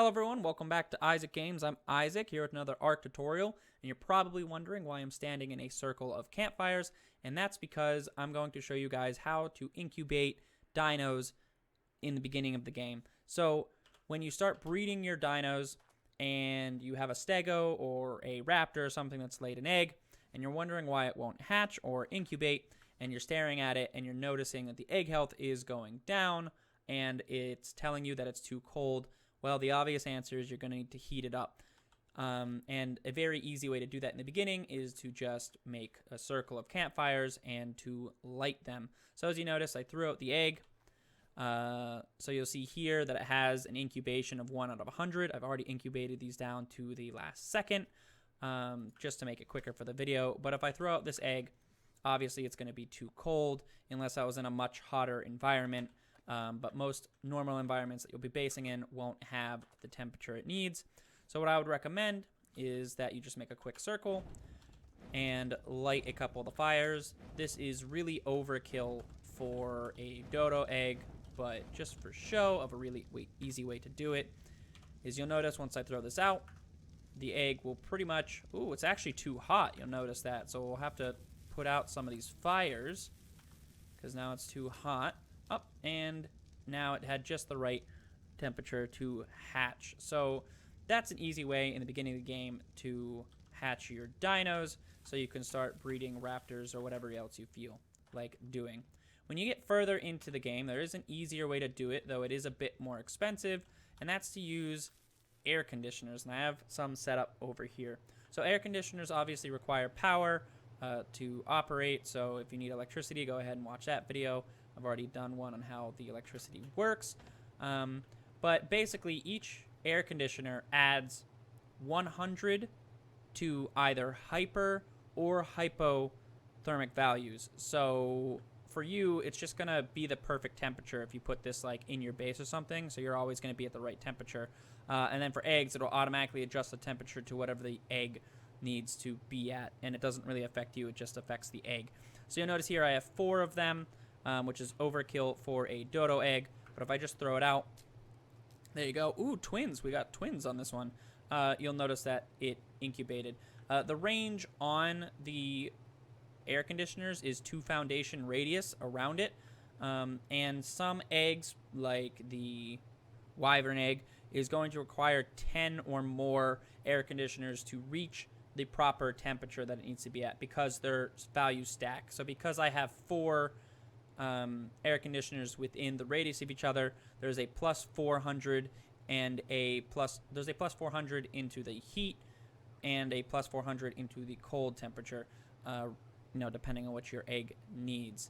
Hello everyone, welcome back to Eyezzzick Games. I'm Eyezzzick here with another Ark tutorial, and you're probably wondering why I'm standing in a circle of campfires, and that's because I'm going to show you guys how to incubate dinos in the beginning of the game. So when you start breeding your dinos and you have a stego or a raptor or something that's laid an egg, and you're wondering why it won't hatch or incubate, and you're staring at it and you're noticing that the egg health is going down and it's telling you that it's too cold, well, the obvious answer is you're going to need to heat it up. And a very easy way to do that in the beginning is to just make a circle of campfires and to light them. So as you notice, I threw out the egg. So you'll see here that it has an incubation of 1 out of 100. I've already incubated these down to the last second, just to make it quicker for the video. But if I throw out this egg, obviously it's going to be too cold unless I was in a much hotter environment. But most normal environments that you'll be basing in won't have the temperature it needs. So what I would recommend is that you just make a quick circle and light a couple of the fires. This is really overkill for a dodo egg, but just for show of a really easy way to do it is you'll notice once I throw this out, the egg will pretty much, ooh, it's actually too hot. You'll notice that. So we'll have to put out some of these fires because now it's too hot. Up, and now it had just the right temperature to hatch. So that's an easy way in the beginning of the game to hatch your dinos so you can start breeding raptors or whatever else you feel like doing. When you get further into the game, there is an easier way to do it, though it is a bit more expensive, and that's to use air conditioners, and I have some set up over here. So air conditioners obviously require power to operate, so if you need electricity, go ahead and watch that video. I've already done one on how the electricity works. But basically, each air conditioner adds 100 to either hyper or hypothermic values. So for you, it's just going to be the perfect temperature if you put this like in your base or something. So you're always going to be at the right temperature. And then for eggs, it'll automatically adjust the temperature to whatever the egg needs to be at. And it doesn't really affect you. It just affects the egg. So you'll notice here I have 4 of them. Which is overkill for a dodo egg. But if I just throw it out, there you go. Ooh, twins. We got twins on this one. You'll notice that it incubated. The range on the air conditioners is 2 foundation radius around it. And some eggs, like the Wyvern egg, is going to require 10 or more air conditioners to reach the proper temperature that it needs to be at because their values stack. So because I have 4 air conditioners within the radius of each other, there's a plus 400 and there's a plus 400 into the heat and a plus 400 into the cold temperature, depending on what your egg needs.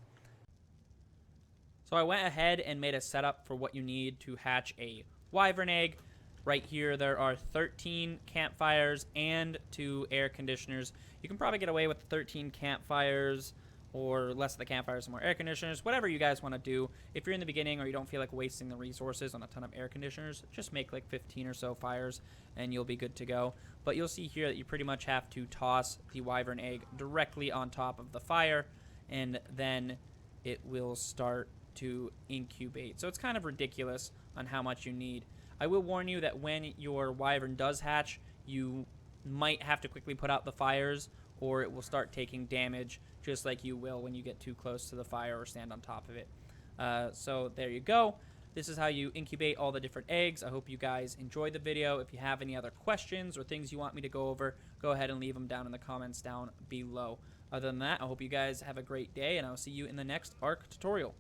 So I went ahead and made a setup for what you need to hatch a Wyvern egg. Right here there are 13 campfires and 2 air conditioners. You can probably get away with 13 campfires or less of the campfires and more air conditioners, whatever you guys want to do. If you're in the beginning or you don't feel like wasting the resources on a ton of air conditioners, just make like 15 or so fires and you'll be good to go. But you'll see here that you pretty much have to toss the Wyvern egg directly on top of the fire, and then it will start to incubate. So it's kind of ridiculous on how much you need. I will warn you that when your Wyvern does hatch, you might have to quickly put out the fires or it will start taking damage just like you will when you get too close to the fire or stand on top of it. So there you go. This is how you incubate all the different eggs. I hope you guys enjoyed the video. If you have any other questions or things you want me to go over, go ahead and leave them down in the comments down below. Other than that, I hope you guys have a great day, and I'll see you in the next Ark tutorial.